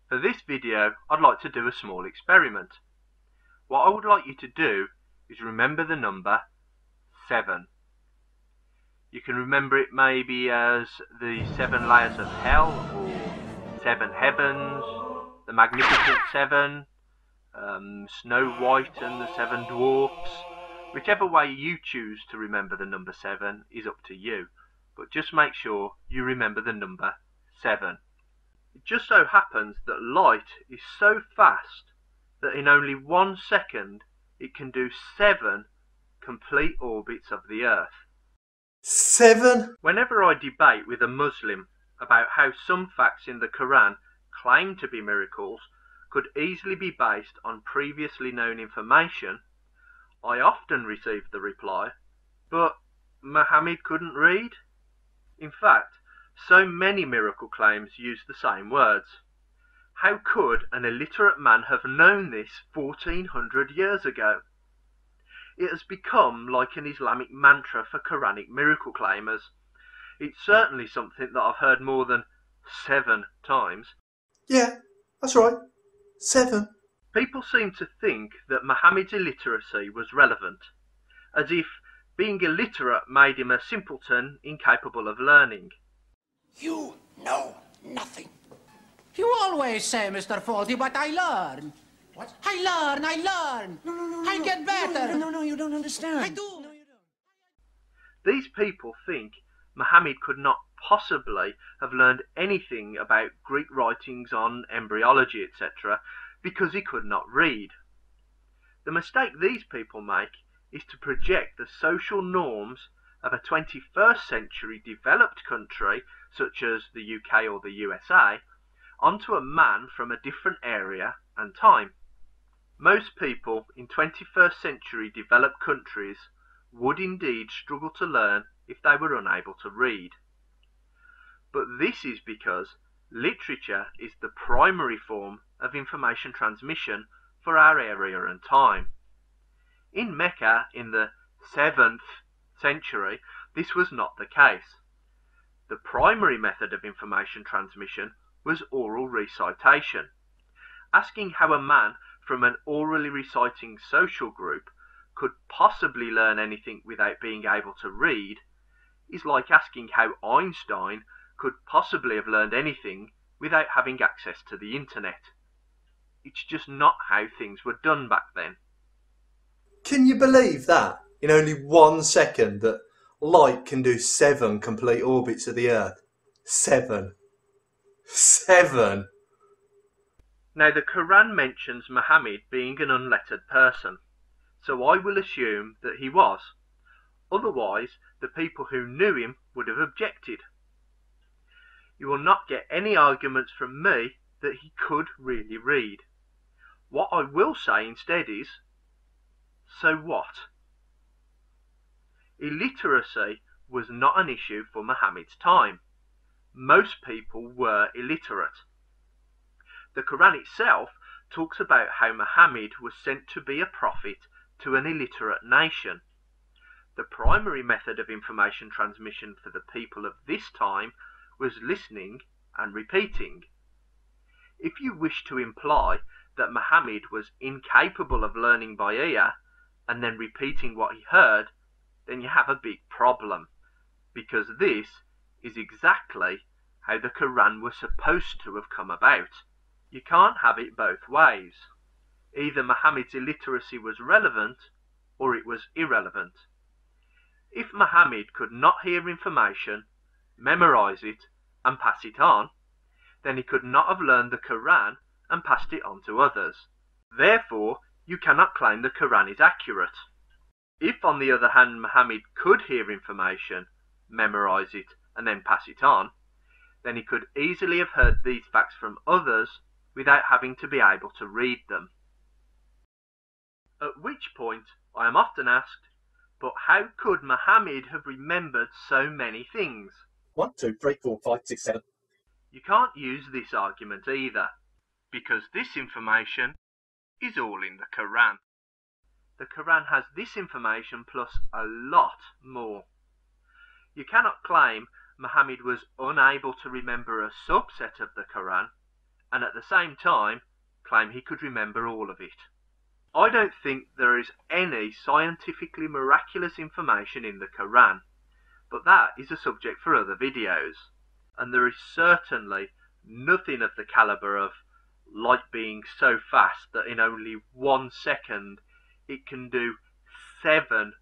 For this video, I'd like to do a small experiment. What I would like you to do is remember the number 7. You can remember it maybe as the 7 layers of hell, or 7 heavens, the Magnificent 7, Snow White and the 7 dwarfs. Whichever way you choose to remember the number 7 is up to you, but just make sure you remember the number 7. It just so happens that light is so fast that in only 1 second it can do 7 complete orbits of the Earth. 7? Whenever I debate with a Muslim about how some facts in the Quran claim to be miracles could easily be based on previously known information, I often receive the reply, but Muhammad couldn't read? In fact, so many miracle claims use the same words. How could an illiterate man have known this 1400 years ago? It has become like an Islamic mantra for Quranic miracle claimers. It's certainly something that I've heard more than 7 times. Yeah, that's right. 7. People seem to think that Muhammad's illiteracy was relevant, as if being illiterate made him a simpleton incapable of learning. You know nothing. You always say, Mr. Faulty, but I learn. What? I learn. No. I get better. No, you don't understand. I do. No, you don't. These people think Muhammad could not possibly have learned anything about Greek writings on embryology, etc., because he could not read. The mistake these people make is to project the social norms of a 21st century developed country, such as the UK or the USA, onto a man from a different area and time. Most people in 21st century developed countries would indeed struggle to learn if they were unable to read. But this is because literature is the primary form of information transmission for our area and time. In Mecca in the 7th century, this was not the case. The primary method of information transmission was oral recitation. Asking how a man from an orally reciting social group could possibly learn anything without being able to read is like asking how Einstein could possibly have learned anything without having access to the internet. It's just not how things were done back then. Can you believe that? In only 1 second that light can do 7 complete orbits of the Earth. 7. Now the Quran mentions Muhammad being an unlettered person, so I will assume that he was. Otherwise, the people who knew him would have objected. You will not get any arguments from me that he could really read. What I will say instead is, so what? Illiteracy was not an issue for Muhammad's time. Most people were illiterate. The Quran itself talks about how Muhammad was sent to be a prophet to an illiterate nation. The primary method of information transmission for the people of this time was listening and repeating. If you wish to imply that Muhammad was incapable of learning by ear and then repeating what he heard, then you have a big problem, because this is exactly how the Quran was supposed to have come about. You can't have it both ways. Either Muhammad's illiteracy was relevant or it was irrelevant. If Muhammad could not hear information, memorize it, and pass it on, then he could not have learned the Quran and passed it on to others. Therefore, you cannot claim the Quran is accurate. If, on the other hand, Muhammad could hear information, memorize it, and then pass it on, then he could easily have heard these facts from others without having to be able to read them. At which point, I am often asked, but how could Muhammad have remembered so many things? 1, 2, 3, 4, 5, 6, 7. You can't use this argument either, because this information is all in the Quran. The Quran has this information plus a lot more. You cannot claim Muhammad was unable to remember a subset of the Quran and at the same time claim he could remember all of it. I don't think there is any scientifically miraculous information in the Quran, but that is a subject for other videos, and there is certainly nothing of the calibre of light being so fast that in only 1 second it can do 7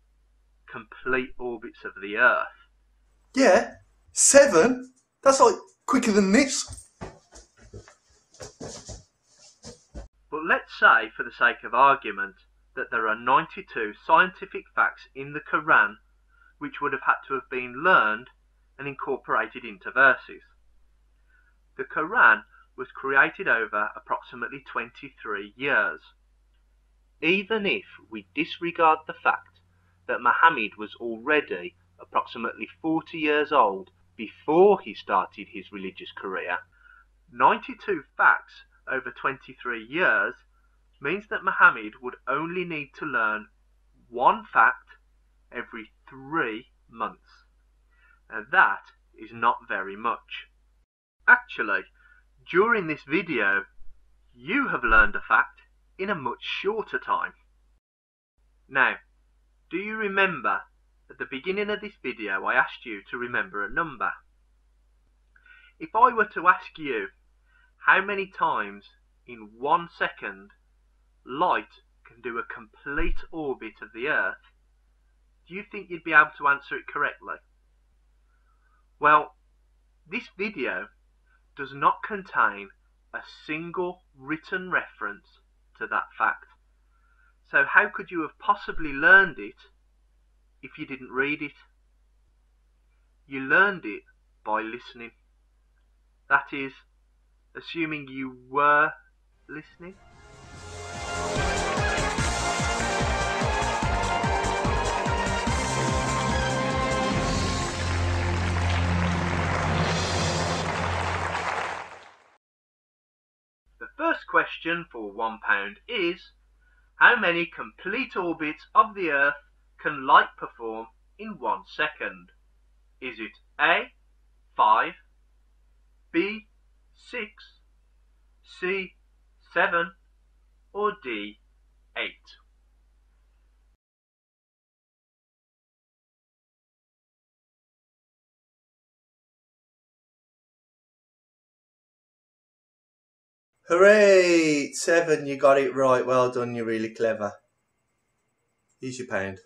complete orbits of the Earth. Yeah, 7? That's like quicker than this. But let's say, for the sake of argument, that there are 92 scientific facts in the Quran which would have had to have been learned and incorporated into verses. The Quran was created over approximately 23 years. Even if we disregard the fact that Muhammad was already approximately 40 years old before he started his religious career, 92 facts over 23 years means that Muhammad would only need to learn 1 fact every 3 months. And that is not very much. Actually, during this video, you have learned a fact in a much shorter time. Now, do you remember at the beginning of this video I asked you to remember a number? If I were to ask you how many times in 1 second light can do a complete orbit of the Earth, do you think you'd be able to answer it correctly? Well, this video does not contain a single written reference to that fact. So how could you have possibly learned it if you didn't read it? You learned it by listening. That is, assuming you were listening. The first question for £1 is, how many complete orbits of the Earth can light perform in 1 second? Is it A, 5, B, 6, C, 7, or D, 8? Hooray! 7, you got it right. Well done, you're really clever. Here's your £1.